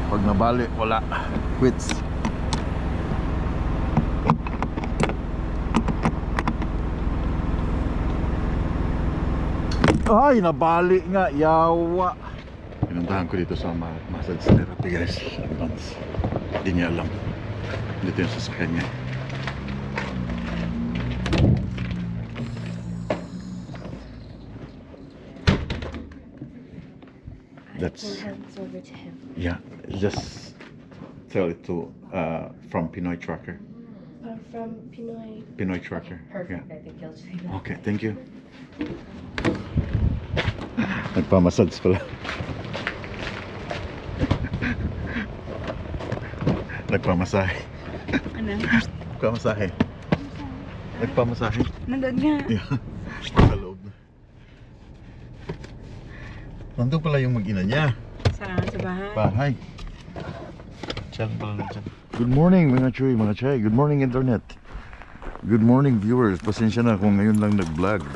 Pag nabali, wala. Quits. Ay, nabali nga. Yawa. Pinuntahan ko dito sa massage therapy, guys. Advance. Hindi niya alam. Dito yung sasakyan niya. That's hands over to him. yeah. Just tell it to from Pinoy Trucker. From Pinoy. Pinoy Trucker. Perfect. Yeah. I think he'll say that. Okay, thank you. Nagpamassage pala. Nagpamasahe. Ano? Nagpamasahe. Nagpamasahe. Nandun nga. Yeah. Sa loob. Nandun pala yung mag-ina niya. Sa bahay. Bahay. Diyan pala na dyan. Good morning mga chuy, mga chay. Good morning internet. Good morning viewers. Pasensya na kung ngayon lang nag-vlog.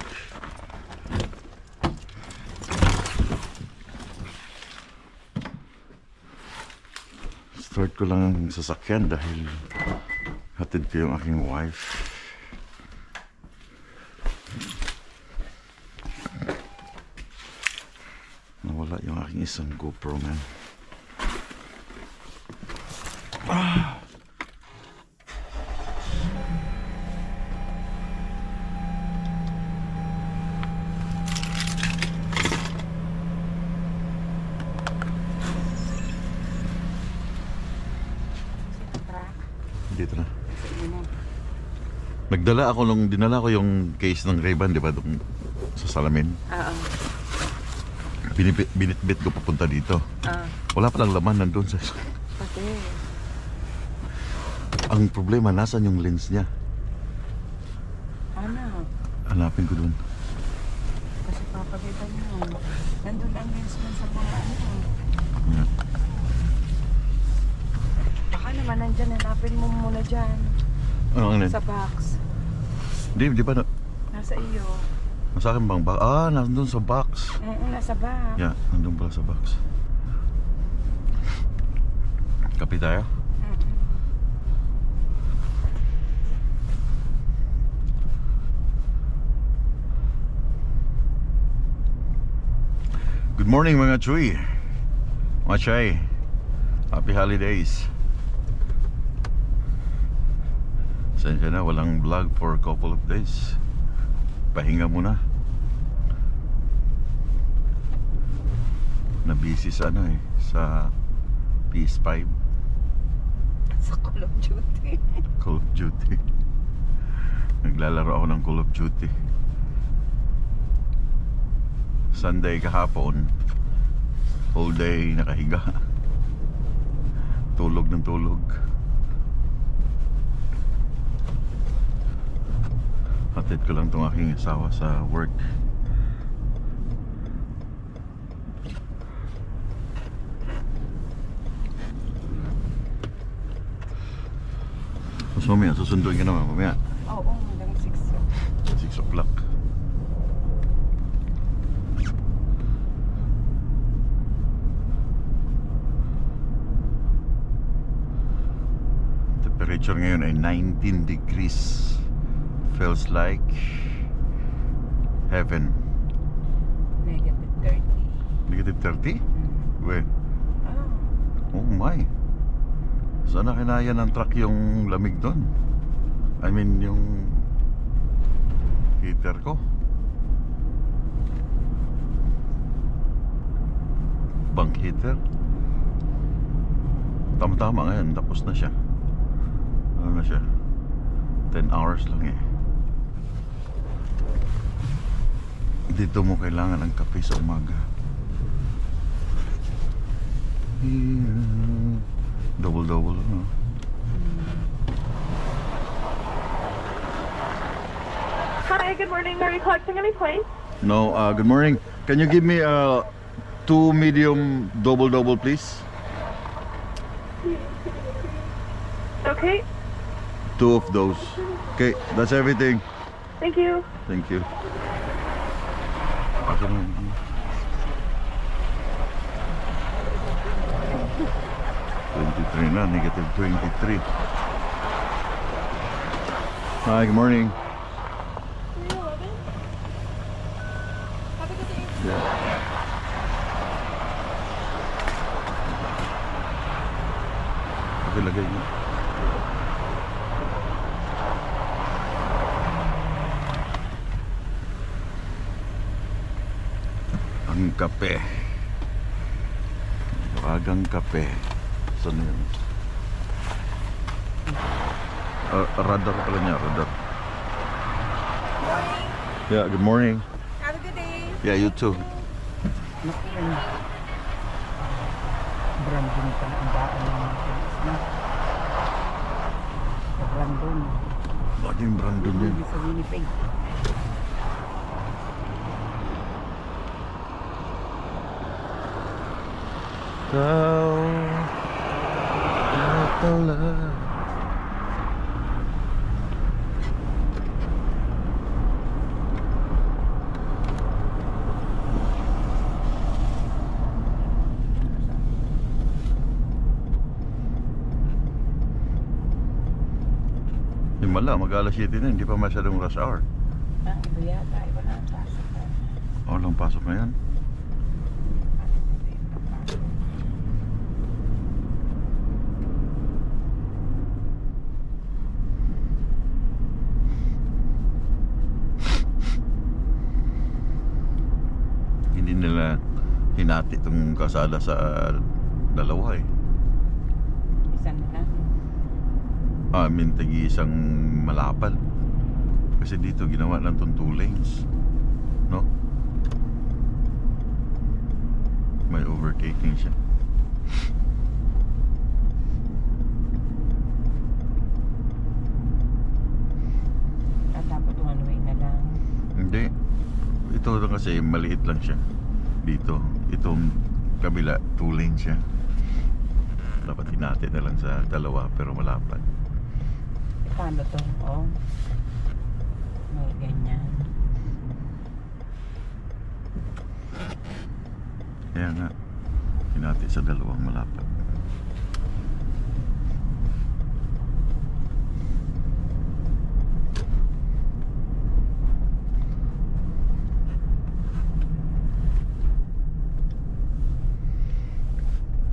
Start ko lang ang sasakyan dahil hatid ko yung aking wife. Nawala yung aking isang GoPro, man. Dito na. Dinala ko yung case ng Ray-Ban, di ba? Doon sa salamin. Oo. Binitbit ko papunta dito. Wala palang laman nandun sa... Pati. Ang problema, nasan yung lens niya? Ano? Hanapin ko dun. Kasi papagalitan mo. Nandun ang lens mo sa mga ano. Yeah. Baka naman nandyan. Hanapin mo muna dyan. Ano ang lens? Sa box. Di ba? Nasa iyo. Nasa akin bang box? Nandun sa box. Nasa box. Yeah, nandun pala sa box. Kapi tayo? Good morning mga chuy. Mga chay. Happy holidays. Sensya na, walang vlog for a couple of days. Pahinga muna. Na-busy sa sa PS5. Sa Call of Duty. Call of Duty. Naglalaro ako ng Call of Duty. Sunday kahapon, whole day nakahiga. Tulog ng tulog. Hatid ko lang itong aking asawa sa work. Mas mamaya, susunduin ka naman mamaya. Oo, hanggang 6. 6 o'clock. Temperature ngayon ay 19 degrees. Feels like heaven. Negative 30. Negative 30? Wait. Oh. Oh my. Sana kinaya ng truck yung lamig doon. I mean yung heater ko. Bank heater. Tama-tama ngayon, tapos na siya. Ano na siya? 10 hours lang eh. Dito mo kailangan ng kape sa umaga. Double-double, no? Hi, good morning. Are you collecting any points? No, good morning. Can you give me 2 medium double-double, please? Okay, 2 of those. Okay, that's everything. thank you. Thank you. Okay na. 23 na, negative 23. Hi, good morning. 311. Have a good day. Yeah. Okay, lagay mo. Ang kape. Bagang kape. Saan yun? Radar pala niya, radar. Morning. Yeah, good morning. Have a good day. Yeah, you too. Naku yan. Brandon pa ang daan ng mga kids na. Sa Brandon. Laging Brandon yun. Hindi sa Winnipeg. Himala, mag-alas 7 na, hindi pa masyadong rush hour. Ah, iba yata. Iba na ang pasok na. Walang pasok na yan. Hindi nila hinati itong kasada sa dalawa eh. Isa na lang. I mean, tagi isang malapad. Kasi dito ginawa ng 2 lanes. No? May overtaking siya. At dapat one way na lang. Hindi. Ito lang kasi maliit lang siya. Dito. Itong kabila, 2 lanes siya. Dapat hinati na lang sa dalawa pero malapad. Paano to? Oh. May ganyan. Kaya nga, hinati sa dalawang malapad.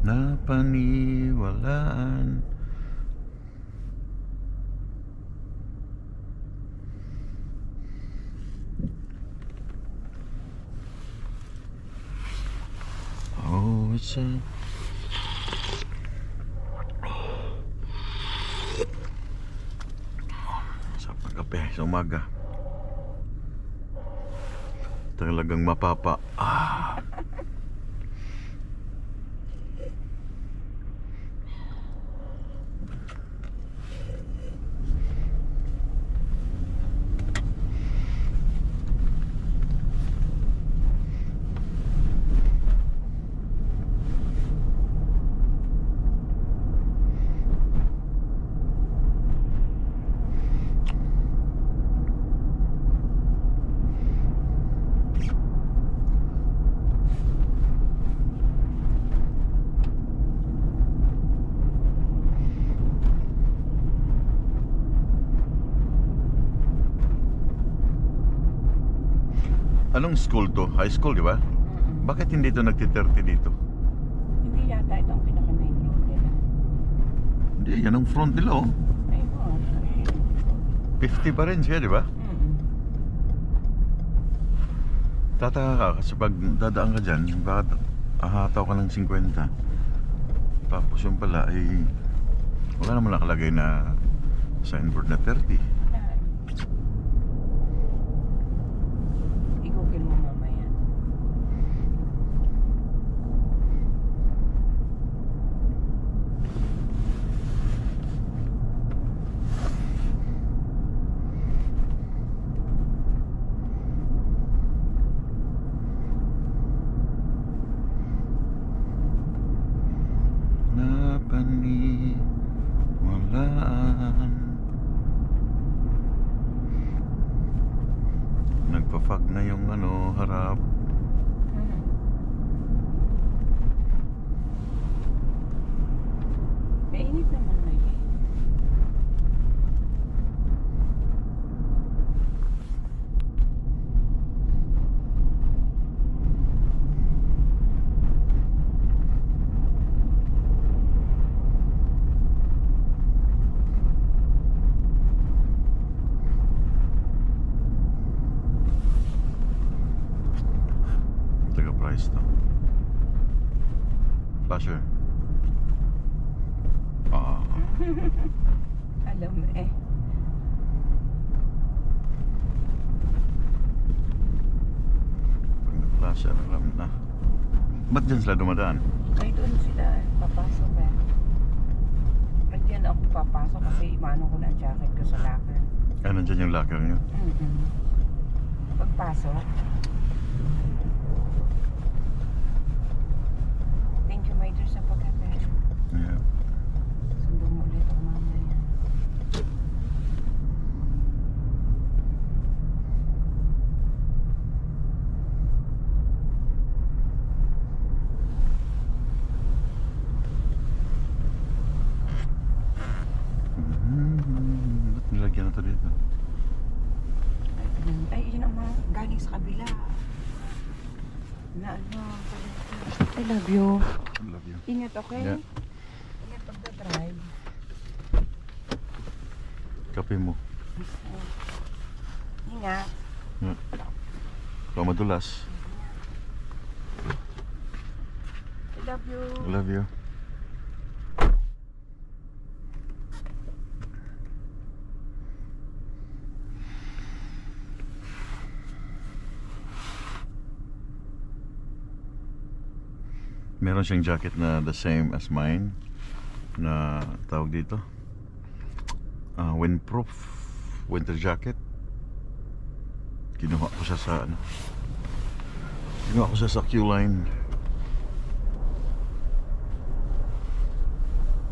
Napaniwalaan. Oh, it's a... Sa pagkape sa umaga. Talagang mapapa. Anong school to? High school, di ba? Bakit hindi to nagti-30 dito? Hindi yata itong pinaka-main road nila. Hindi, yan ang front nila, oh. Ayun. 50 pa rin siya, di ba? Tataka ka kasi pag dadaan ka dyan, bakit ahataw ka ng 50? Tapos yung pala ay wala naman nakalagay na signboard na 30. I-google mo mamaya. Napaniwalaan. Nagpa-fog na yung harap. Ah, Alam mo eh. pag nagplasya, alam na. Ba't dyan sila dumadaan? Ay, doon sila papasok eh. Ay, diyan ako papasok kasi imano ko na ang jacket ko sa locker. Ah, nandyan yung locker nyo? Pagpasok. Thank you, my dear, sa pagkape. Yeah. Sundo mo ulit ako mamaya. Ba't nilagyan na to dito? Ay, yun ang mga galing sa kabila. Na ano, I love you. I love you. Ingat, okay? Yeah. Ingat pagdadrive. Kape mo. Ingat. Ikaw madulas. I love you. I love you. Meron siyang jacket na the same as mine na tawag dito windproof winter jacket. Kinuha ko siya sa Q-Line.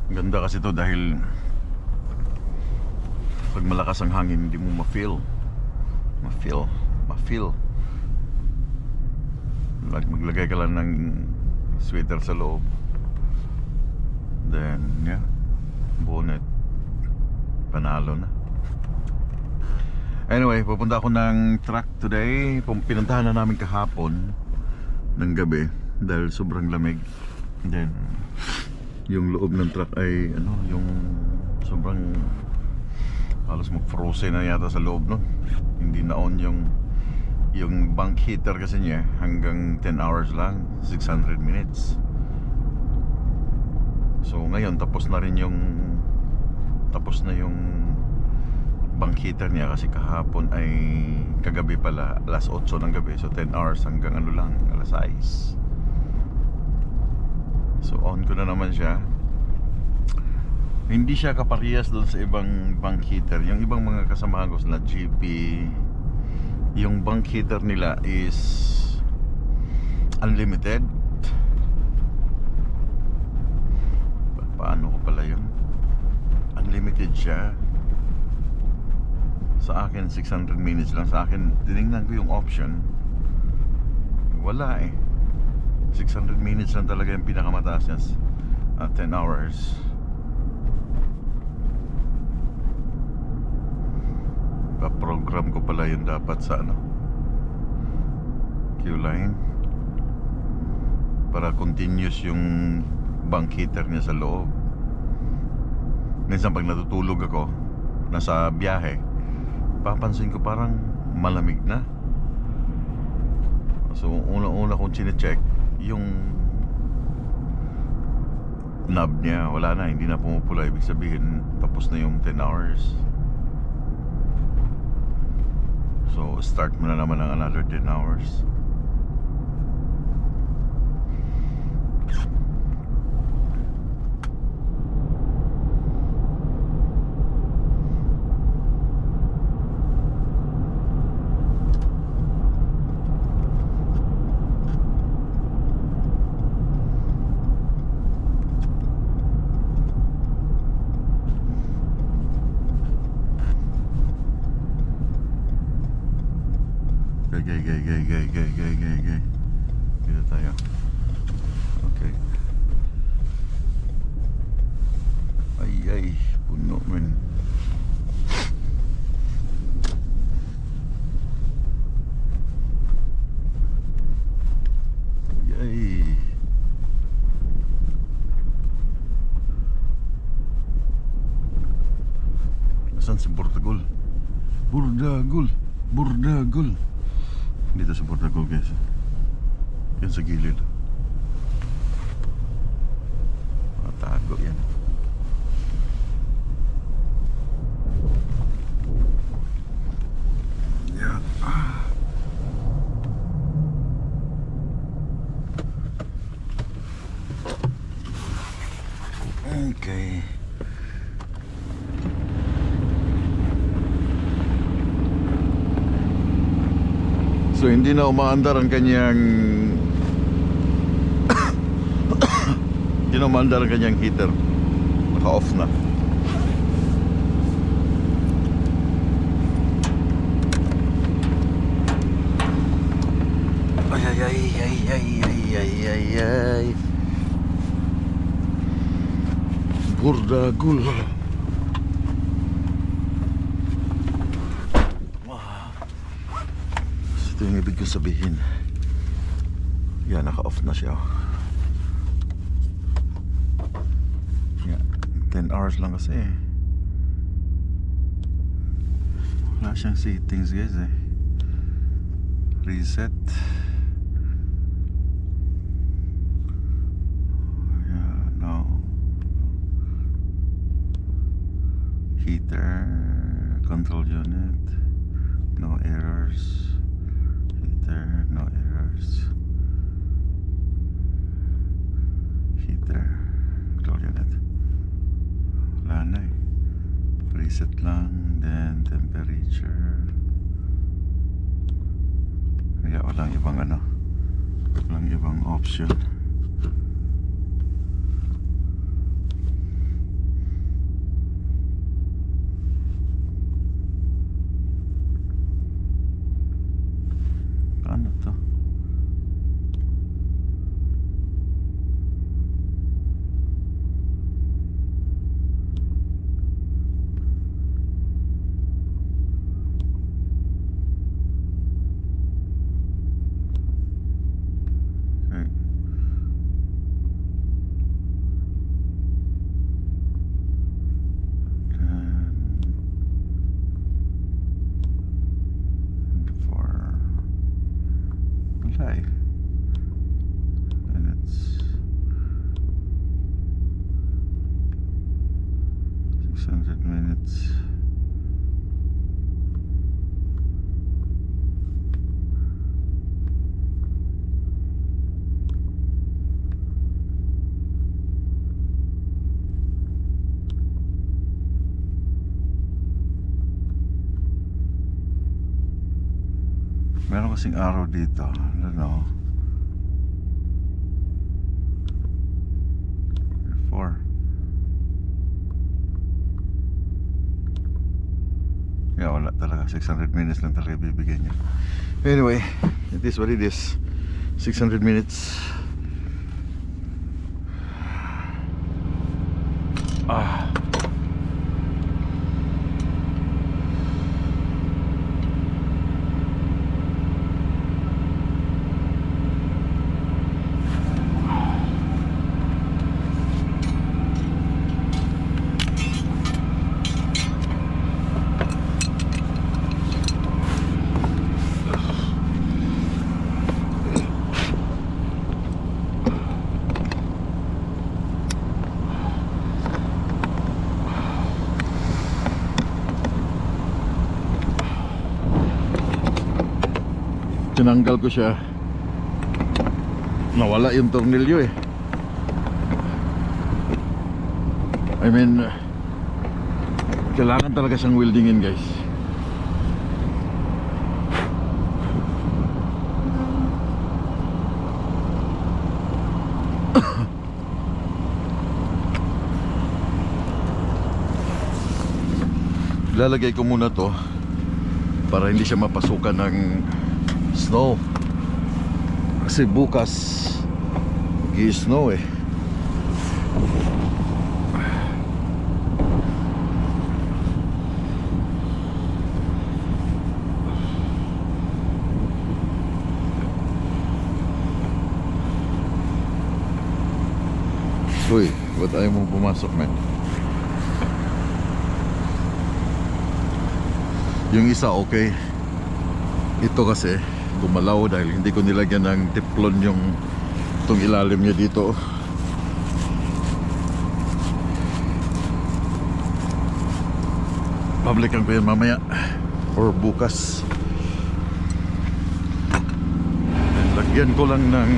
Ganda kasi to dahil pag malakas ang hangin hindi mo ma-feel maglagay ka lang ng sweater sa loob, then yeah, bonnet, panalo na. Anyway, pupunta ako ng truck today. Pinuntahan na namin kahapon ng gabi dahil sobrang lamig. Then yung loob ng truck ay yung sobrang halos mag-frozen na yata sa loob nun. Hindi na on yung bank heater kasi niya hanggang 10 hours lang, 600 minutes. So ngayon tapos na yung bank heater niya kasi kahapon ay kagabi pala, alas 8 ng gabi. So 10 hours hanggang alas 6. So on ko na naman siya. Hindi siya kaparehas doon sa ibang bank heater. Yung ibang mga kasamahan ko na GP, yung bank heater nila is unlimited. Paano ko pala yun? Unlimited siya. Sa akin 600 minutes lang. Sa akin tinignan ko yung option, wala eh. 600 minutes lang talaga yung pinakamataas niya at 10 hours. Pa-program ko pala yun dapat sa Q-Line para continuous yung bank heater niya sa loob. Minsan pag natutulog ako, nasa biyahe, papansin ko parang malamig na. So una-una kong chine-check yung knob niya, wala na, hindi na pumupula. Ibig sabihin tapos na yung 10 hours. So start mo na naman ng another 10 hours. Gay. Dito tayo. Okay. Ay, puno men. Yay. Nasaan si Burdagol? Burdagol. Dito sa Burdagol guys. Yan sa gilid. Matago yan. Okay. So hindi na umaandar ang kanyang hindi na umaandar ang kanyang heater. Naka-off na. Ay ay ay ay ay ay ay ay ay. Burdagul. Ito yung ibig ko sabihin. Yan, naka-off na siya. Yan, 10 hours lang kasi eh. Wala siyang settings guys eh. Reset. Yeah, no. Heater, control unit, no errors. Heater, no errors. Heater, control unit. Wala na eh. Reset lang, then temperature. Kaya walang ibang ano, walang ibang option. Ano to? Okay. Wala eh. Minutes. 600 minutes. Meron kasing araw dito. I don't know. 4. Yeah, wala talaga. 600 minutes lang talaga bibigyan niya. Anyway, it is what it is. 600 minutes. Ah. Tinanggal ko siya, nawala yung tornilyo eh. I mean, kailangan talaga siyang weldingin guys. Lalagay ko muna to para hindi siya mapasukan ng snow kasi bukas gi-snow eh. Uy, ba't ayaw mo pumasok man? Yung isa okay, ito kasi gumalaw dahil hindi ko nilagyan ng teflon yung itong ilalim niya dito. Publican ko yan mamaya or bukas. Lagyan ko lang ng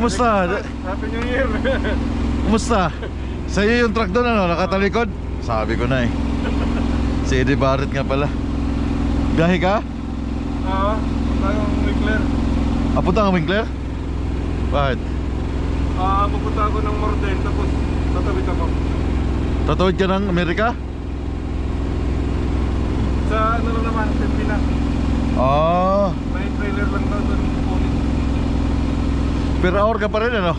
Kumusta? Happy New Year. Kumusta? Sa iyo yung truck doon, ano? Nakatalikod? Sabi ko na eh. Si Eddie Barrett nga pala. Biyahe ka? Oo, tayong Winkler. Punta ka Winkler? Bakit? Pupunta ako ng Morden, tapos tatawid ako. Tatawid ka ng Amerika? Sa ano lang naman, Pilipinas. May trailer lang daw doon. Per hour ka pa rin, ano?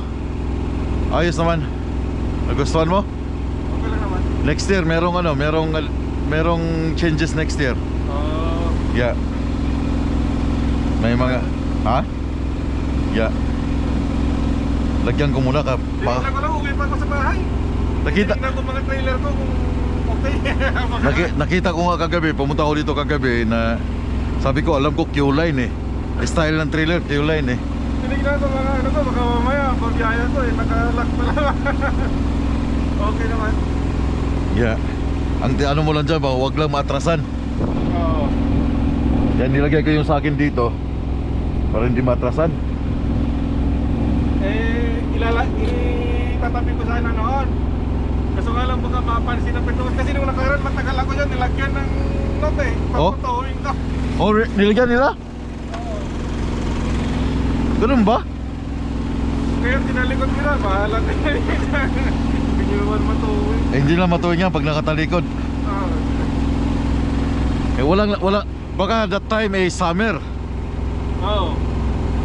Ayos naman. Nagustuhan mo? Okay lang naman. Next year, merong changes next year. Yeah. May mga... Ha? Yeah. Lagyan ko muna ka. Tingnan ko lang, uwi pa ako sa bahay. Tingnan ko mga trailer ko kung okay. Nakita ko nga kagabi, pumunta ako dito kagabi na sabi ko, alam ko Q-line eh. Style ng trailer, Q-line eh. Tinignan ko mga ano ko, baka mamaya pagbiyaya ko eh, nakalock pa lang. Okay naman. Yeah. Ang ano mo lang dyan ba, huwag lang maatrasan. Oo. Yan, nilagay ko yung sa akin dito para hindi maatrasan. Itatabi ko sana noon. Kaso nga lang baka mapansin ng petrol. Kasi nung nakaraan matagal ako dyan, nilagyan ng note eh. Pagpatuhin ko. Nilagyan nila? Oo. Ganun ba? Kaya tinalikod ko na, bahala ka na. Hindi nyo naman matuhin. Hindi na matuwing yan pag nakatalikod. Wala. Baka that time eh summer. Oo.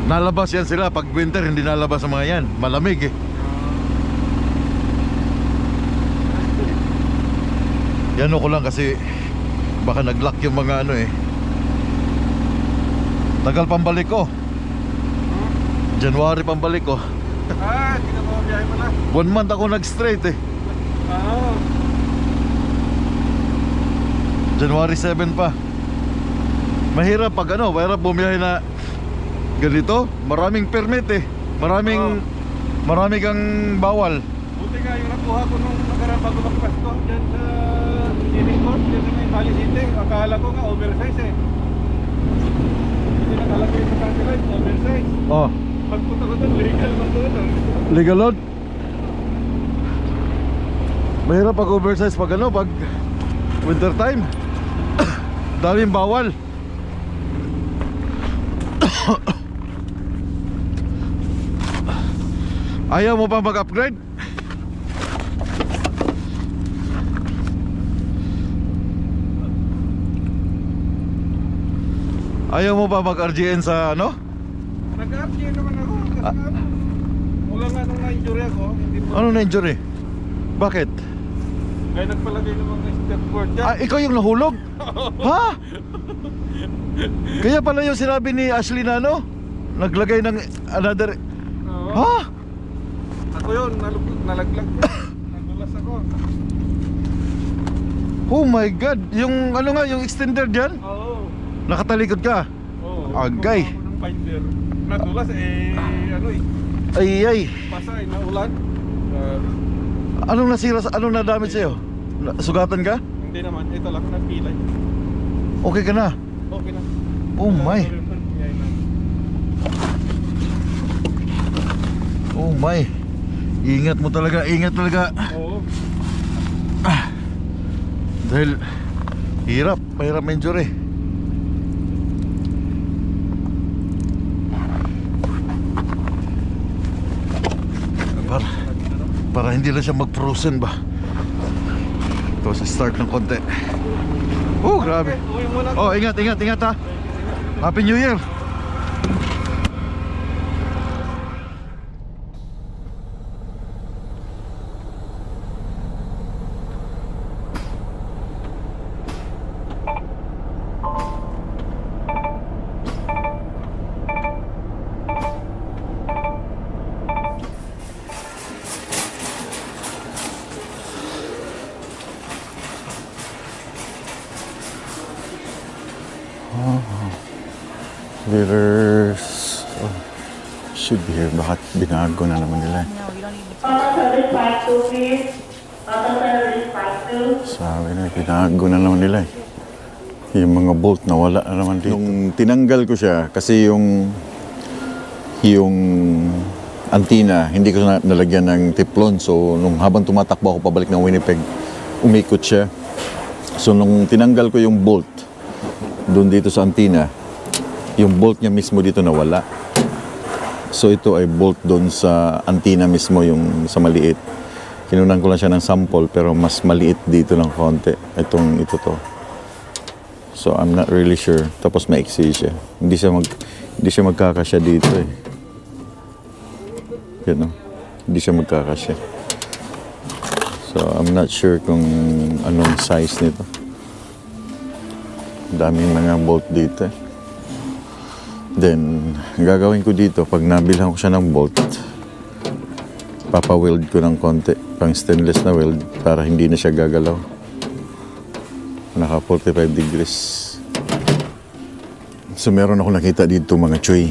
Nalabas yan sila. Pag winter hindi nalabas ang mga yan. Malamig eh. Yan ko lang kasi baka nag-lock yung mga ano eh. Tagal pambalik ko. January pambalik ko. Hindi na po biyahe pala. 1 month ako nag-straight eh. Oo. January 7 pa. Mahirap pag mahirap bumiyahe na ganito. Maraming permit eh. Marami kang bawal. Buti nga yung nakuha ko nung nakaraan bago magpasko dyan sa Unicorn, dyan sa may Valley City. Akala ko nga oversize eh. Kasi nakalagay sa copyright, oversize. Pagpunta ko doon, legal man doon. Legal load? Mahirap pag oversize pag pag winter time. Daming bawal. Ayaw mo pa mag-upgrade? Ayaw mo pa mag-RGN sa ano? Nag-RGN naman ako. Wala nga nung na-injury ako. Ano na-injury? Bakit? Kaya nagpalagay ng mga step board dyan. Ikaw yung nahulog? Ha? Kaya pala yung sinabi ni Ashley na naglagay ng another... Oo. Ha? Ako yun, nalaglag ko. Nadulas ako. Oh my God! Yung yung extender dyan? Oo. Nakatalikod ka? Oo. Agay. Ako ng binder. Nadulas Ay. Basa naulan. Anong nasira anong na-damage sa'yo? Sugatan ka? Hindi naman, ito lang, nagpilay. Okay ka na? Okay na. Oh my. Oh my. Ingat mo talaga, Oo. Dahil mahirap injury. Para hindi lang siya mag-frozen ba. Ito sa start ng konti. Oh, grabe. Uwi muna. Oh, ingat ha. Happy New Year. Leaders should be here. Bakit binago na naman nila? Service 52, please. Service 52. Sabi na, binago na naman nila eh. Yung mga bolt nawala na naman dito. Nung tinanggal ko siya, kasi yung antina, hindi ko nalagyan ng tiplon. So, nung habang tumatakbo ako pabalik ng Winnipeg, umikot siya. So, nung tinanggal ko yung bolt doon dito sa antina, yung bolt niya mismo dito nawala. So, ito ay bolt doon sa antina mismo, yung sa maliit. Kinunan ko lang siya ng sample, pero mas maliit dito ng konti. Ito to. So, I'm not really sure. Tapos maiksi siya. Hindi siya magkakasya dito eh. Yan, no? Hindi siya magkakasya. So, I'm not sure kung anong size nito. Daming mga bolt dito eh. Then, ang gagawin ko dito, pag nabilhan ko siya ng bolt, papa-weld ko ng konti. Pang stainless na weld para hindi na siya gagalaw. Naka 45 degrees. So meron ako nakita dito mga choy.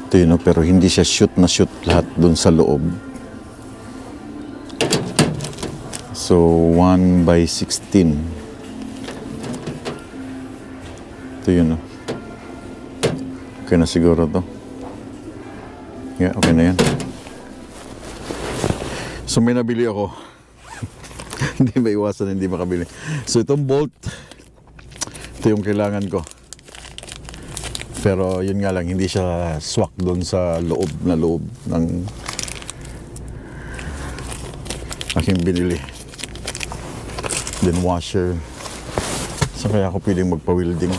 Ito yun, no? Pero hindi siya shoot na shoot lahat dun sa loob. So 1/16. Ito yun, no? Okay na siguro to. Yeah, okay na yan. So may nabili ako. Hindi maiwasan, hindi makabili. So itong bolt, ito yung kailangan ko. Pero yun nga lang, hindi siya swak doon sa loob ng aking binili. Then washer. So kaya ako piling magpa-welding.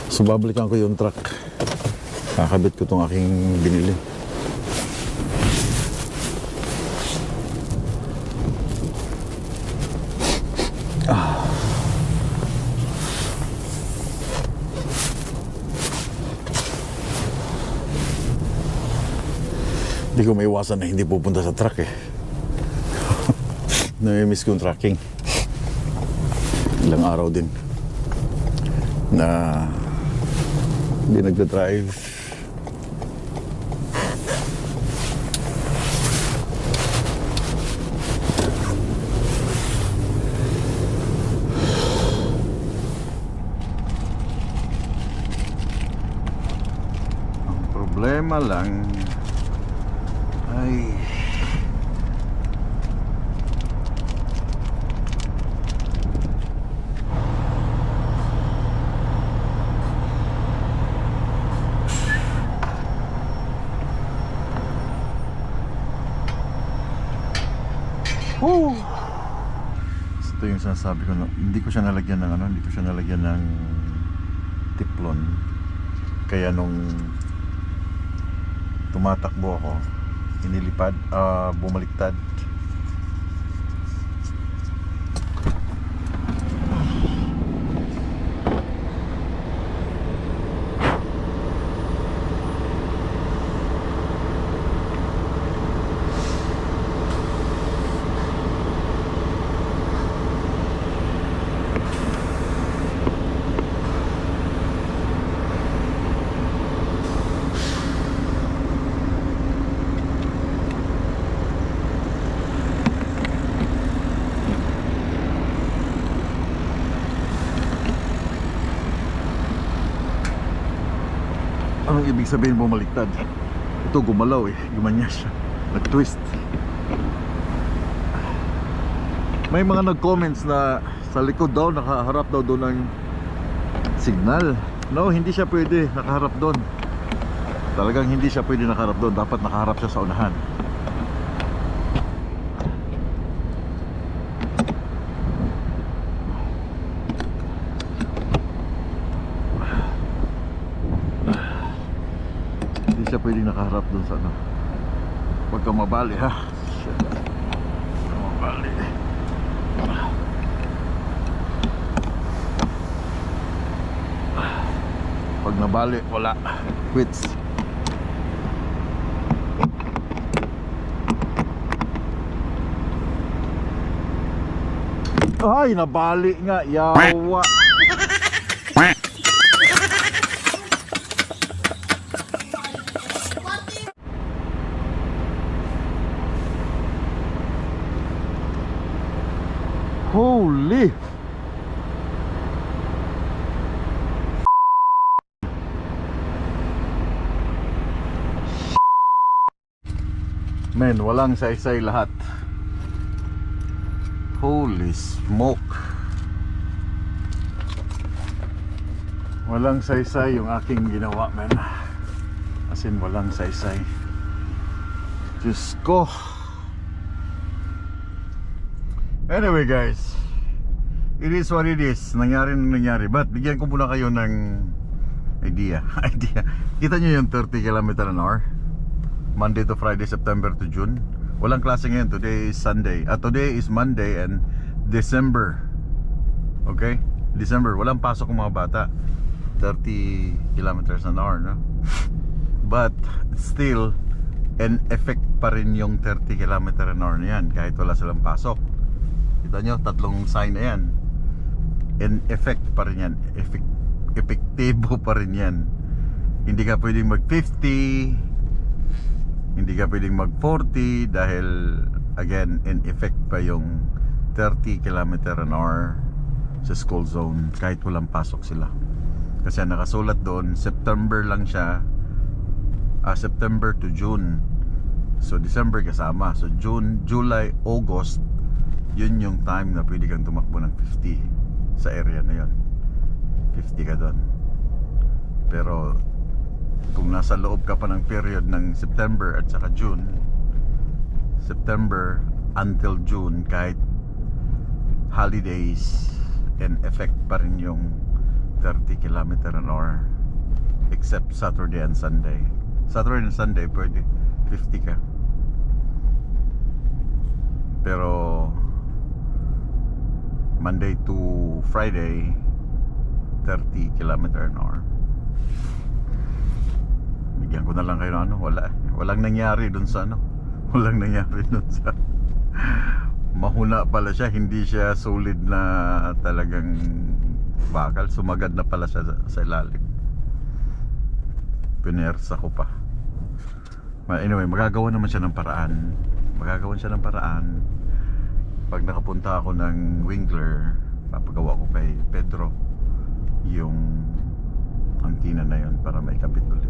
So babalikan ko yung truck. Kakabit ko itong aking binili. Hindi ko maiwasan na hindi pupunta sa truck eh. Namimiss ko yung trucking. Ilang araw din na hindi nagda-drive. Ang problema lang ay ito yung sinasabi ko, hindi ko siya nalagyan ng tiplon. Kaya nung tumatakbo ako, inilipad, bumaliktad. Anong ibig sabihin bumaliktad? Ito gumalaw eh, gumanya siya, nag-twist. May mga nag-comments na sa likod daw, nakaharap daw doon ng signal. No, hindi siya pwede nakaharap doon. Talagang hindi siya pwede nakaharap doon. Dapat nakaharap siya sa unahan. Hindi siya pwede nakaharap doon sa ano. Huwag kang mabali ha. Shit. Huwag kang mabali. Pag nabali, wala. Quits. Ay, nabali nga. Yawa. Holy. Men, walang saysay lahat. Holy smoke. Walang saysay yung aking ginawa, men. As in, walang saysay. Diyos ko. Anyway guys, it is what it is. Nangyari na nangyari. But bigyan ko muna kayo ng idea. Kita nyo yung 30 km/h Monday to Friday, September to June. Walang klase ngayon. Today is Sunday. Today is Monday and December. Okay? December. Walang pasok ng mga bata. 30 km/h, no? But still, in effect pa rin yung 30 km/h na yan kahit wala silang pasok. Kita nyo, tatlong sign na yan. In effect pa rin yan. Epektibo pa rin yan. Hindi ka pwedeng mag 50, hindi ka pwedeng mag 40 dahil again, in effect pa yung 30 km/h sa school zone kahit walang pasok sila. Kasi nakasulat doon, September lang siya, September to June. So December kasama. So June, July, August, yun yung time na pwede kang tumakbo ng 50 sa area na yun. 50 ka doon. Pero kung nasa loob ka pa ng period ng September at saka June, September until June, kahit holidays, in effect pa rin yung 30 km/h except Saturday and Sunday. Saturday and Sunday pwede 50 ka. Pero Monday to Friday 30 km/h. Bigyan ko na lang kayo ng ano, walang nangyari dun sa ano. Walang nangyari dun sa mahuna pala siya, hindi siya solid na talagang bakal, sumagad na pala siya sa ilalim. Pinersa ko pa. Anyway, magagawa naman siya ng paraan. Magagawan siya ng paraan. Pag nakapunta ako ng Winkler, papagawa ko kay Pedro yung antina na yun para may kabit ulit.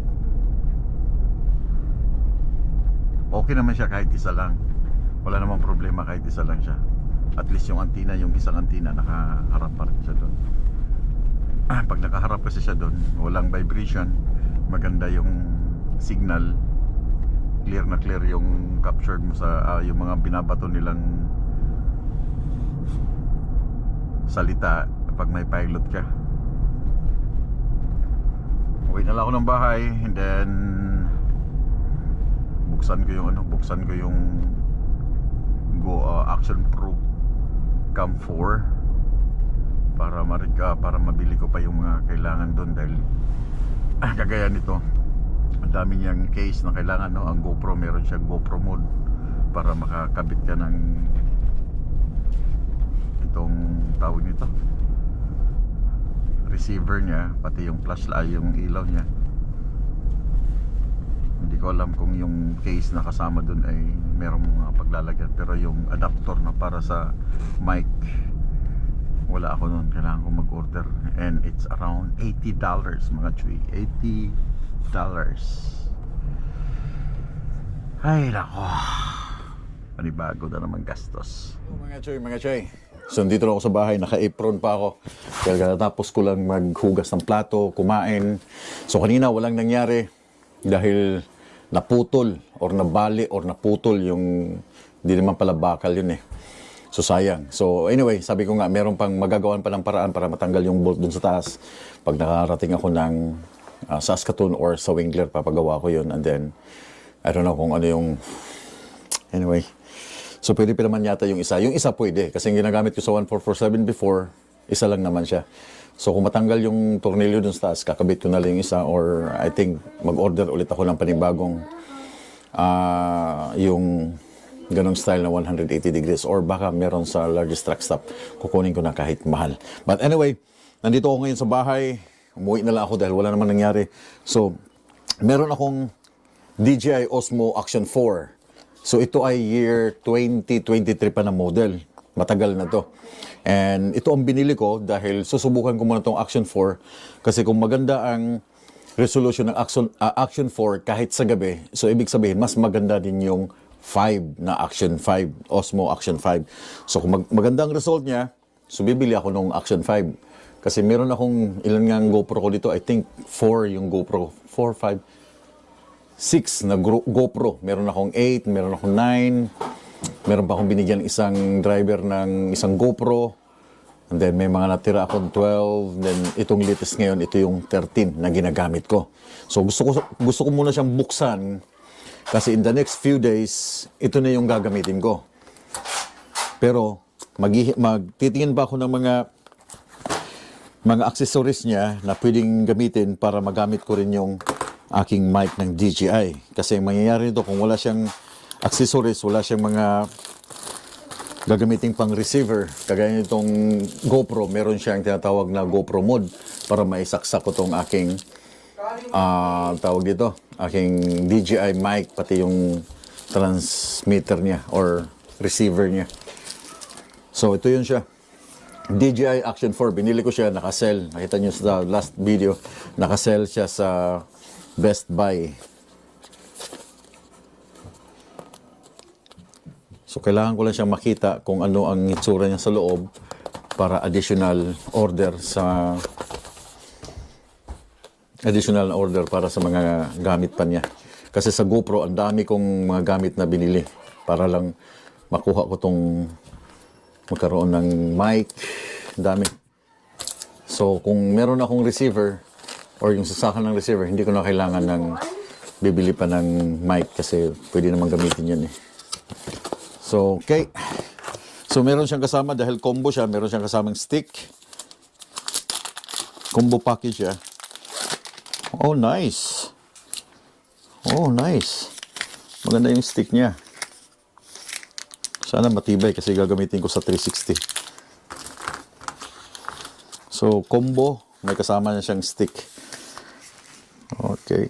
Okay naman siya kahit isa lang. Wala namang problema kahit isa lang siya. At least yung antina, yung isang antina, nakaharap pa rin siya doon. Pag nakaharap kasi siya doon, walang vibration, maganda yung signal, clear na clear yung captured mo sa yung mga binabato nilang salita pag may pilot ka. Uwi na lang ako ng bahay and then buksan ko yung Action Pro Cam 4 para mabili ko pa yung mga kailangan doon dahil kagaya nito, ang dami niyang case na kailangan, no? Ang GoPro, meron siyang GoPro mode para makakabit ka ng itong tawag nito, receiver niya, pati yung flashlight, yung ilaw niya. Hindi ko alam kung yung case na kasama dun ay merong mga paglalagyan, pero yung adapter na para sa mic, wala ako nun. Kailangan ko mag-order and it's around $80 mga chuy. $80. Ay nako, panibago na naman gastos. Mga chuy, so dito na ako sa bahay, naka-apron pa ako kaya natapos ko lang maghugas ng plato, kumain. So kanina walang nangyari dahil naputol or nabali or naputol yung, hindi naman pala bakal yun eh. So sayang. So anyway, sabi ko nga, meron pang magagawan pa ng paraan para matanggal yung bolt dun sa taas. Pag nakarating ako ng Saskatoon or sa Winkler, papagawa ko yun. And then, I don't know kung ano yung, anyway. So pwede pa naman yata yung isa. Yung isa pwede, kasi yung ginagamit ko sa 1447 before, isa lang naman siya. So kung matanggal yung tornilyo dun sa taas, kakabit ko na lang yung isa, or I think mag-order ulit ako ng panibagong yung ganong style na 180 degrees, or baka meron sa largest truck stop, kukunin ko na kahit mahal. But anyway, nandito ako ngayon sa bahay, umuwi na lang ako dahil wala naman nangyari. So meron akong DJI Osmo Action 4. So ito ay year 2023 pa na model, matagal na to. And ito ang binili ko dahil susubukan ko muna itong Action 4, kasi kung maganda ang resolution ng Action 4 kahit sa gabi, so ibig sabihin mas maganda din yung 5 na Action 5, Osmo Action 5. So kung magandang result niya, so bibili ako ng Action 5. Kasi meron akong ilan nga ang GoPro ko dito, I think 4 yung GoPro, 4, 5, 6 na GoPro. Meron akong 8, meron akong 9, meron pa akong binigyan isang driver ng isang GoPro. And then may mga natira akong 12. Then itong latest ngayon, ito yung 13 na ginagamit ko. So gusto ko muna siyang buksan kasi in the next few days, ito na yung gagamitin ko. Pero magtitingin pa ako ng mga accessories niya na pwedeng gamitin para magamit ko rin yung aking mic ng DJI. Kasi mangyayari nito kung wala siyang accessories, wala siyang mga gagamitin pang receiver. Kagaya nitong GoPro, meron siyang tinatawag na GoPro mode para maisaksak ko tong aking tawag dito, aking DJI mic, pati yung transmitter niya or receiver niya. So ito yun siya. DJI Action 4, binili ko siya, naka-sell. Nakita nyo sa last video, naka-sell siya sa Best Buy. So, kailangan ko lang siyang makita kung ano ang itsura niya sa loob para additional order para sa mga gamit pa niya. Kasi sa GoPro, ang dami kong mga gamit na binili para lang makuha ko tong magkaroon ng mic. Dami. So, kung meron akong receiver or yung sasakan ng receiver, hindi ko na kailangan ng bibili pa ng mic kasi pwede naman gamitin yan eh. So, okay. So, meron siyang kasama dahil combo siya. Meron siyang kasamang stick. Combo package siya. Oh, nice. Oh, nice. Maganda yung stick niya. Sana matibay kasi gagamitin ko sa 360. So, combo. May kasama na siyang stick. Okay.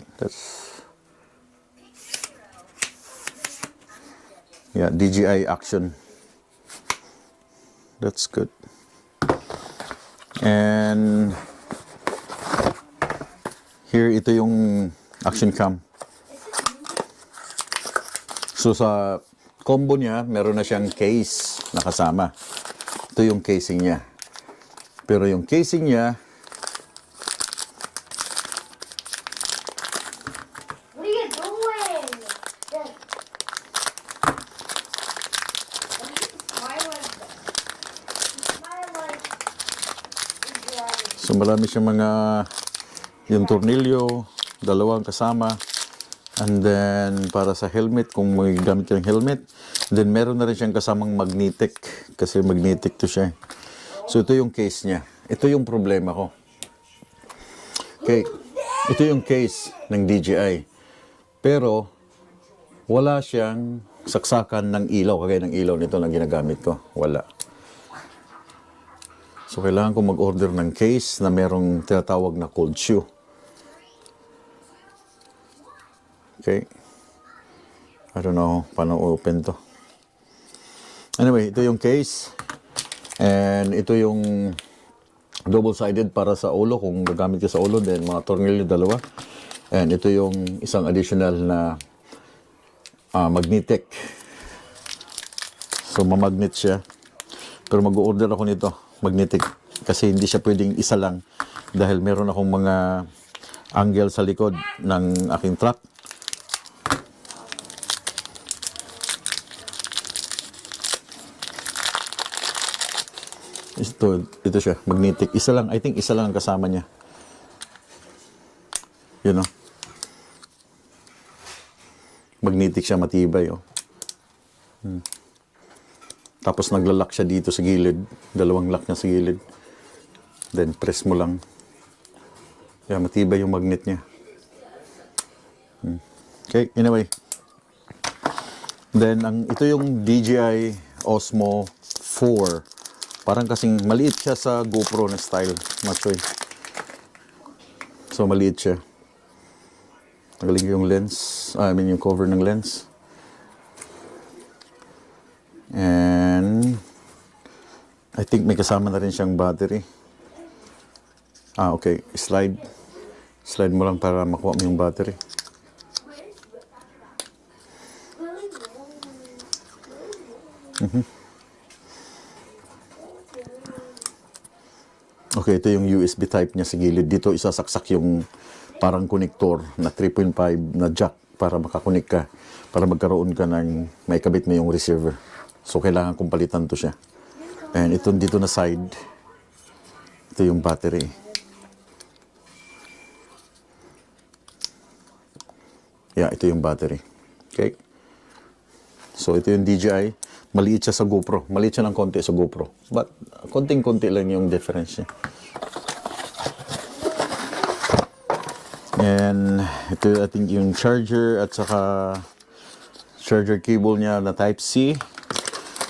Yeah, DJI Action. That's good. And here, ito yung Action Cam. So sa combo niya, meron na siyang case na kasama. Ito yung casing niya. Pero yung casing niya, What are you doing? so marami siyang mga yung tornilyo, dalawang kasama. And then para sa helmet, kung may gamit ka ng helmet. Then meron na rin siyang kasamang magnetic kasi magnetic to siya. So ito yung case niya. Ito yung problema ko. Okay, ito yung case ng DJI. Pero wala siyang saksakan ng ilaw, kagaya ng ilaw nito na ginagamit ko. Wala. So, kailangan ko mag-order ng case na merong tinatawag na cold shoe. Okay. I don't know paano open to. Anyway, ito yung case. And ito yung double-sided para sa ulo. Kung gagamit ka sa ulo, then mga tornilyo dalawa. And ito yung isang additional na magnetic. So, mamagnet siya. Pero mag-order ako nito, magnetic. Kasi hindi siya pwedeng isa lang. Dahil meron akong mga angle sa likod ng aking truck. Ito siya, magnetic. Isa lang, I think isa lang ang kasama niya. Yun o. Magnetic siya, matibay o. Tapos naglalak siya dito sa gilid. Dalawang lock niya sa gilid. Then press mo lang. Kaya matibay yung magnet niya. Okay, anyway. Then ito yung DJI Osmo 4. Parang kasing maliit siya sa GoPro na style. Machoy. So maliit siya. Tagaling yung lens. Yung cover ng lens. And I think may kasama na rin siyang battery. Okay. Slide. Slide mo lang para makuha mo yung battery. Okay, ito yung USB type niya sa gilid. Dito isasaksak yung parang connector na 3.5 na jack para makakonek ka. Para magkaroon ka ng may kabit mo yung receiver. So, kailangan kong palitan to siya. And ito dito na side, ito yung battery. Yeah, ito yung battery. Okay? So, ito yung DJI. Maliit siya sa GoPro. Maliit siya ng konti sa GoPro. But, konting-konti lang yung difference niya. And, ito I think yung charger at saka charger cable niya na Type-C.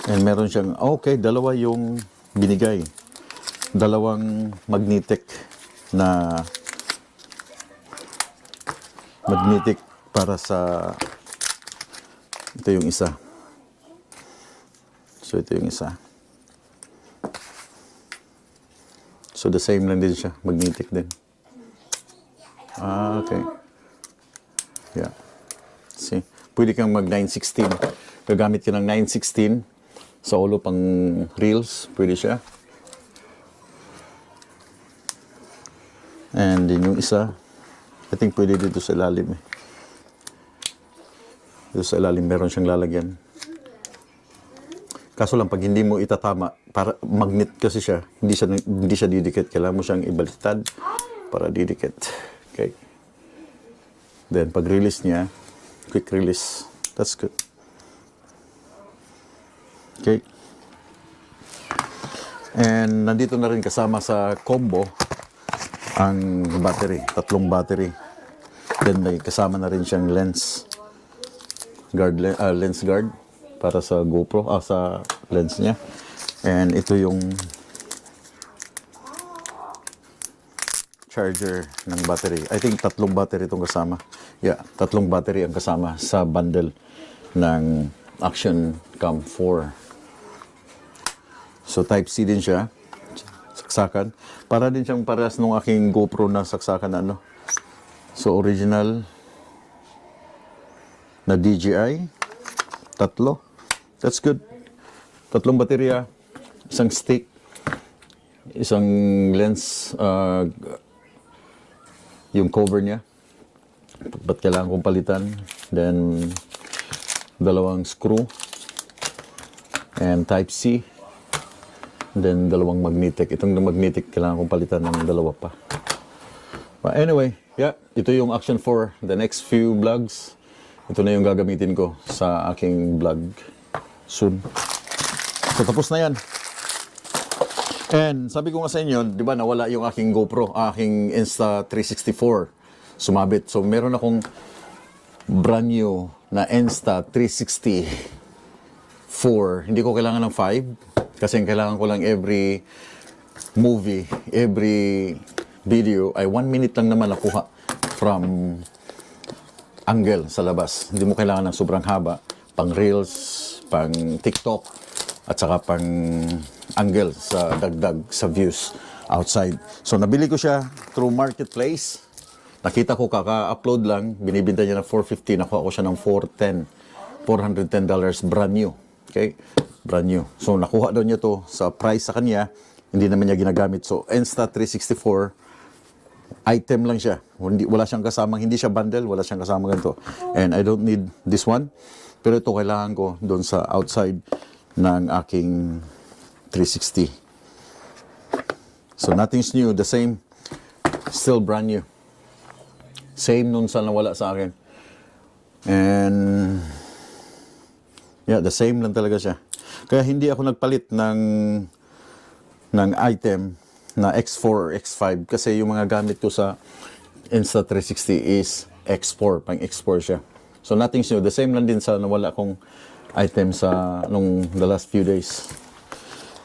And meron siyang, okay, dalawa yung binigay. Dalawang magnetic na magnetic para sa ito yung isa. So ito yung isa. So the same lang din siya, magnetic din. Ah, okay. Yeah. See, pwede kang mag 916. Gagamit ka ng 916 sa ulo pang reels, pwede siya. And din yung isa, I think pwede dito sa ilalim eh. Dito sa ilalim meron siyang lalagyan. Kaso lang pag hindi mo itatama, para magnet kasi siya, hindi siya didikit. Kailangan mo siyang ibaliktad para didikit. Okay. Then pag release niya, quick release. That's good. Okay. And nandito na rin kasama sa combo ang battery, 3 battery. Then may kasama na rin siyang lens guard para sa GoPro, sa lens niya. And ito yung charger ng battery. I think 3 battery itong kasama. Yeah, 3 battery ang kasama sa bundle ng Action Cam 4. So Type-C din siya. Saksakan. Para din siyang parehas nung aking GoPro na saksakan na ano. So original na DJI. 3. That's good. 3 baterya. Isang stick. Isang lens. Yung cover niya. Ba't kailangan kong palitan. Then 2 screw. And Type-C. Then 2 magnetic. Itong magnetic kailangan kong palitan ng 2 pa. But anyway, yeah, ito yung Action 4. The next few vlogs, ito na yung gagamitin ko sa aking vlog soon. So tapos na yan. And sabi ko nga sa inyo, di ba nawala yung aking GoPro, aking Insta364 sumabit. So meron akong brand new na Insta364. Hindi ko kailangan ng 5 kasi kailangan ko lang every movie, every video ay 1 minute lang naman nakuha from angle sa labas. Hindi mo kailangan ng sobrang haba. Pang reels, pang TikTok, at saka pang angle sa dagdag sa views outside. So nabili ko siya through Marketplace. Nakita ko kaka-upload lang, binibenta niya ng $450, nakuha ko siya ng $410 brand new. Okay? Brand new. So nakuha daw niya to sa price sa kanya, hindi naman niya ginagamit. So Insta364 item lang siya. Wala siyang kasamang, hindi siya bundle, wala siyang kasamang ganito. And I don't need this one. Pero ito kailangan ko doon sa outside ng aking 360. So nothing's new, the same, still brand new. Same nung sa nawala sa akin. And yeah, the same lang talaga siya. Kaya hindi ako nagpalit ng item na X4 or X5 kasi yung mga gamit ko sa Insta360 is X4, pang X4 siya. So nothing's new, the same lang din sa nawala kong item sa nung the last few days.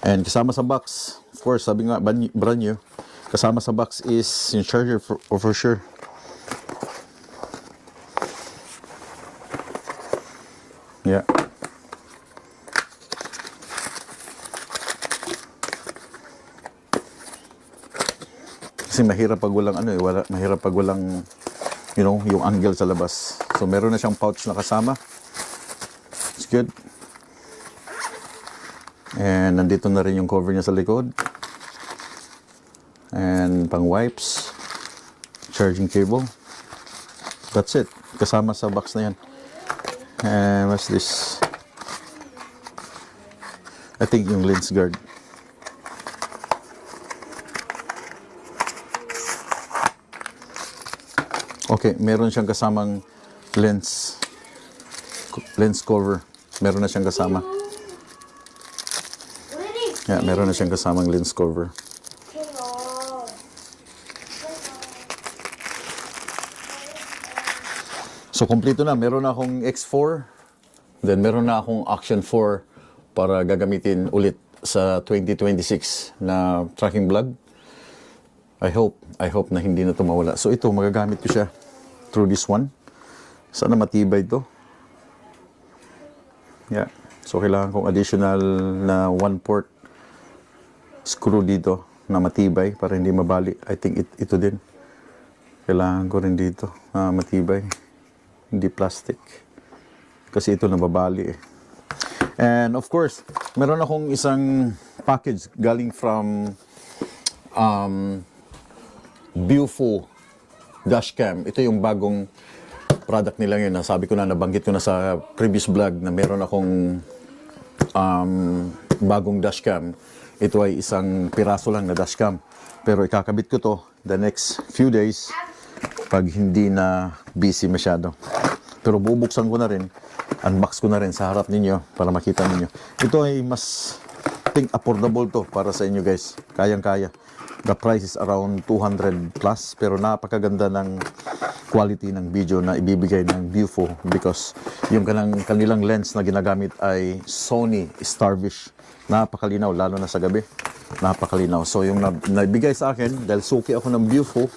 And kasama sa box, of course, sabi nga brand new, kasama sa box is yung charger for sure. Yeah. Kasi mahirap pag walang mahirap pag walang yung angle sa labas. So meron na siyang pouch na kasama. It's good. And nandito na rin yung cover niya sa likod. And pang wipes. Charging cable. That's it. Kasama sa box na yan. And what's this? I think yung lens guard. Okay, meron siyang kasamang lens cover. Meron na siyang kasama. Yeah, meron na siyang kasamang lens cover. So, kompleto na. Meron na akong X4. Then, meron na akong Action 4 para gagamitin ulit sa 2026 na tracking vlog. I hope na hindi na ito mawala. So, ito, magagamit ko siya through this one. Sana matibay ito. Yeah. So, kailangan kong additional na 1-port screw dito na matibay para hindi mabali. I think ito din. Kailangan ko rin dito matibay. Hindi plastic. Kasi ito nababali eh. And of course, meron akong isang package galing from Beaufo dashcam. Ito yung bagong product nila ngayon. Sabi ko na, nabanggit ko na sa previous vlog na meron akong bagong dashcam. Ito ay isang piraso lang na dashcam. Pero ikakabit ko to the next few days pag hindi na busy masyado. Pero bubuksan ko na rin, unbox ko na rin sa harap ninyo para makita ninyo. Ito ay mas, I think, affordable to para sa inyo guys. Kayang-kaya. The price is around 200 plus, pero napakaganda ng quality ng video na ibibigay ng Beaufo because yung kanilang lens na ginagamit ay Sony Starfish. Napakalinaw, lalo na sa gabi. Napakalinaw. So yung nabigay sa akin, dahil suki ako ng Beaufo,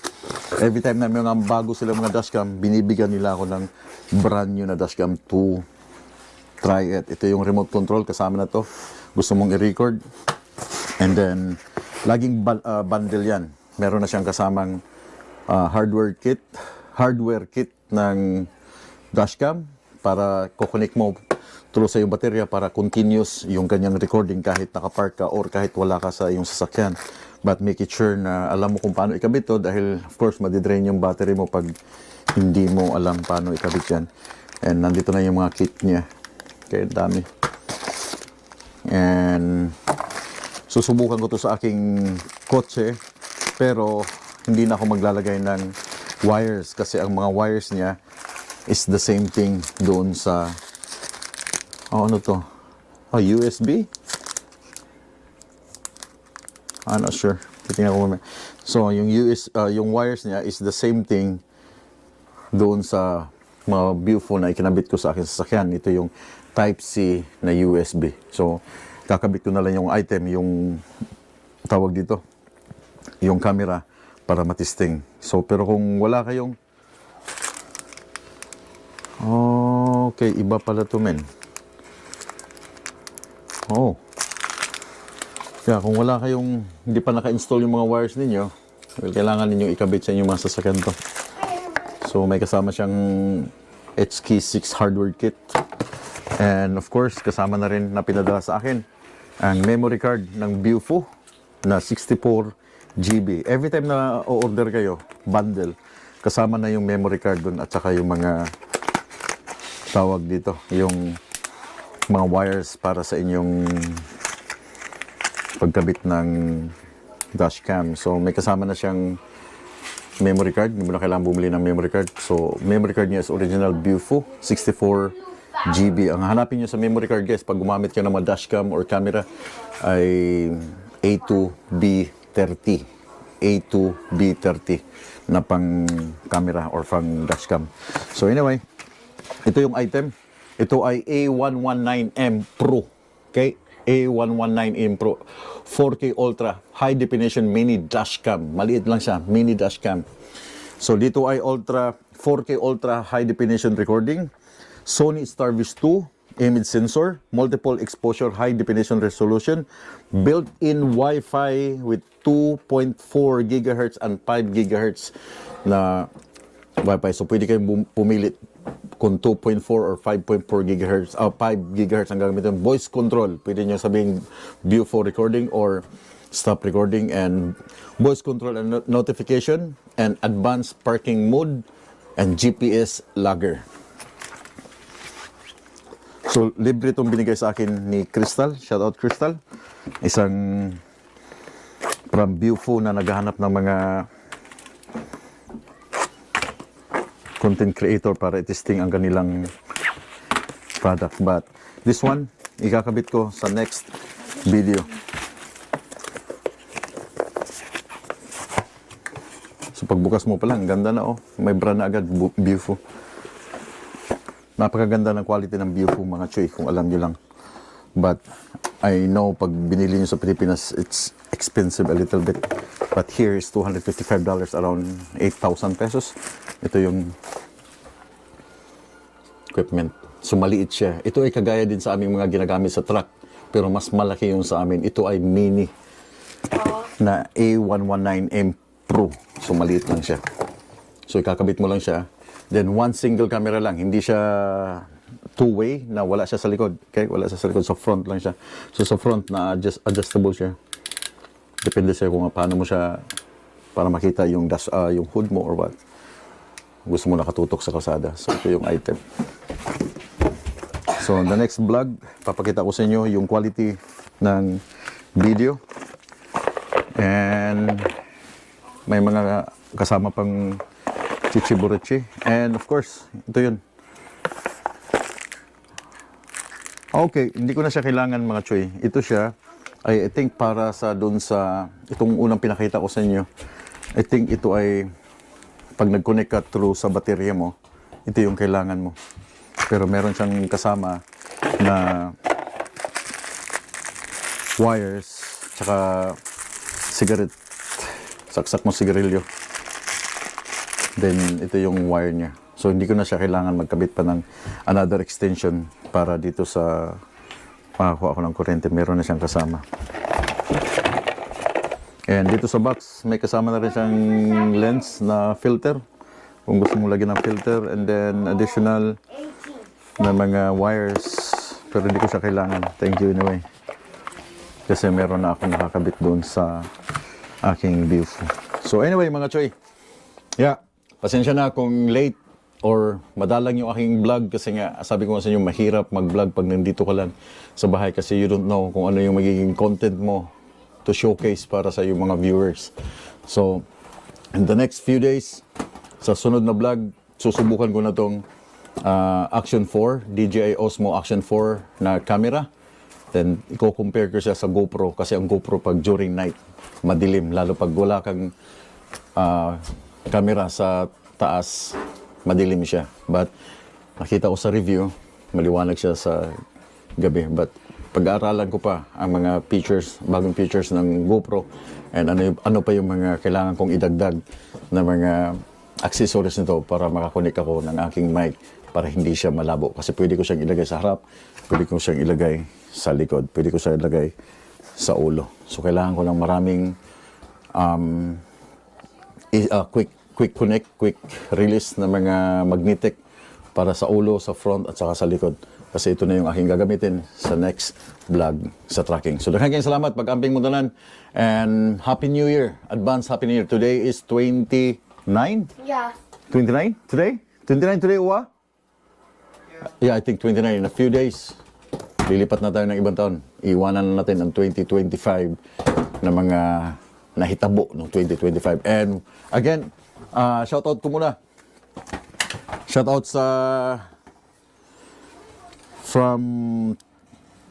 every time na may mga bago sila mga dashcam, binibigyan nila ako ng brand new na dashcam to try it. Ito yung remote control, kasama na to. Gusto mong i-record. And then, laging bundle yan. Meron na siyang kasamang hardware kit ng dashcam para kukonek mo through sa yung baterya para continuous yung kanyang recording kahit nakapark ka or kahit wala ka sa iyong sasakyan. But make it sure na alam mo kung paano ikabit to dahil of course madidrain yung battery mo pag hindi mo alam paano ikabit yan. And nandito na yung mga kit niya. Okay, dami. And susubukan ko to sa aking kotse pero hindi na ako maglalagay ng wires kasi ang mga wires niya is the same thing doon sa ano to? USB? I'm not sure. Titingnan ko mamaya. So, yung wires niya is the same thing doon sa mga Beaufo na ikinabit ko sa akin sasakyan. Ito yung Type-C na USB. So, kakabit ko na lang yung item, yung tawag dito, yung camera para matisting. So, pero kung wala kayong okay, iba pala to men. Oh. Kaya kung wala kayong, hindi pa naka-install yung mga wires ninyo, well, kailangan ninyong ikabit sa inyong mga sasakyan to. So, may kasama siyang HK6 hardware kit. And of course, kasama na rin na pinadala sa akin ang memory card ng Beaufo na 64 GB. Every time na o-order kayo, bundle, kasama na yung memory card dun at saka yung mga tawag dito, yung mga wires para sa inyong pagkabit ng dashcam. So, may kasama na siyang memory card. Hindi mo na kailangan bumili ng memory card. So, memory card niya is original Beaufo, 64 GB. Ang hanapin niyo sa memory card, guys, pag gumamit ka ng mga dashcam or camera, ay A2B30. A2B30 na pang camera or pang dashcam. So, anyway, ito yung item. Ito ay A119M Pro. Okay? A119M Pro. 4K Ultra High Definition Mini Dashcam. Maliit lang siya. Mini Dashcam. So, dito ay 4K Ultra High Definition Recording. Sony Starfish 2 Image Sensor. Multiple Exposure High Definition Resolution. Built-in Wi-Fi with 2.4 GHz and 5 GHz na Wi-Fi. So, pwede kayong pumili kung 2.4 or 5.4 gigahertz, 5 gigahertz ang gagamitin. Voice control, pwede nyo sabihin view for recording or stop recording, and voice control and notification, and advanced parking mode, and GPS logger. So, libre itong binigay sa akin ni Crystal. Shout out Crystal. Isang from Viewfo na naghahanap ng mga content creator para i-testing ang kanilang product. But this one, ikakabit ko sa next video. So pagbukas mo pa lang, ganda na oh. May brand na agad, Viewfo. Napakaganda ng quality ng Viewfo mga choy, kung alam nyo lang. But I know pag binili nyo sa Pilipinas, it's expensive a little bit. But here is $255, around 8,000 pesos. Ito yung equipment. So maliit siya. Ito ay kagaya din sa aming mga ginagamit sa truck. Pero mas malaki yung sa amin. Ito ay mini na A119M Pro. So maliit lang siya. So ikakabit mo lang siya. Then one single camera lang. Hindi siya two-way na wala siya sa likod. Okay? Wala siya sa likod. Sa front lang siya. So sa front na adjustable siya. Depende sa'yo kung paano mo siya para makita yung yung hood mo or what. Gusto mo nakatutok sa kalsada. So ito yung item. So the next vlog, papakita ko sa inyo yung quality ng video. And may mga kasama pang chichiburechi. And of course, ito yun. Okay, hindi ko na siya kailangan mga choy. Ito siya, I think para sa doon sa, itong unang pinakita ko sa inyo, I think ito ay, pag nag-connect ka through sa baterya mo, ito yung kailangan mo. Pero meron siyang kasama na wires, tsaka cigarette, saksak mo sigarilyo. Then, ito yung wire niya. So, hindi ko na siya kailangan magkabit pa ng another extension para dito sa makakuha ako ng kuryente. Meron na siyang kasama. And dito sa box, may kasama na rin siyang lens na filter. Kung gusto mong lagyan ng filter. And then, additional na mga wires. Pero hindi ko siya kailangan. Thank you anyway. Kasi meron na akong nakakabit doon sa aking Viewfo. So, anyway, mga choy. Yeah. Pasensya na kung late or madalang yung aking vlog kasi nga sabi ko sa inyo mahirap mag-vlog pag nandito ka lang sa bahay kasi you don't know kung ano yung magiging content mo to showcase para sa yung mga viewers. So, in the next few days, sa sunod na vlog, susubukan ko na tong Action 4, DJI Osmo Action 4 na camera. Then, i-compare ko siya sa GoPro kasi ang GoPro pag during night, madilim. Lalo pag wala kang camera sa taas, madilim siya. But nakita ko sa review, maliwanag siya sa gabi. But pag-aaralan ko pa ang mga features, bagong features ng GoPro and ano pa yung mga kailangan kong idagdag na mga accessories nito para makakonek ako ng aking mic para hindi siya malabo. Kasi pwede ko siyang ilagay sa harap, pwede ko siyang ilagay sa likod, pwede ko siyang ilagay sa ulo. So kailangan ko ng maraming quick connect, quick release na mga magnetic para sa ulo, sa front at saka sa likod. Kasi ito na yung aking gagamitin sa next vlog sa tracking. So daghang salamat pag-amping mo tanan and Happy New Year. Advance Happy New Year. Today is 29? Yeah. 29 today? 29 today, Uwa? Yeah, I think 29. In a few days, lilipat na tayo ng ibang taon. Iwanan na natin ang 2025 na mga nahitabo ng 2025. And again, shoutout ko muna. Shoutout sa from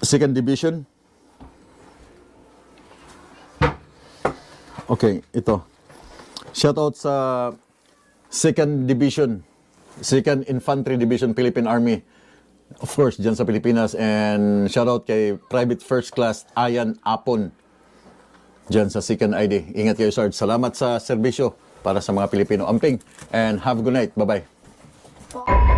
2nd Division. Okay, ito. Shoutout sa 2nd Division, 2nd Infantry Division, Philippine Army. Of course, dyan sa Pilipinas. And shoutout kay Private First Class Ayan Apon dyan sa 2nd ID. Ingat kayo, Sarge. Salamat sa serbisyo para sa mga Pilipino. Amping. And have a good night. Bye-bye.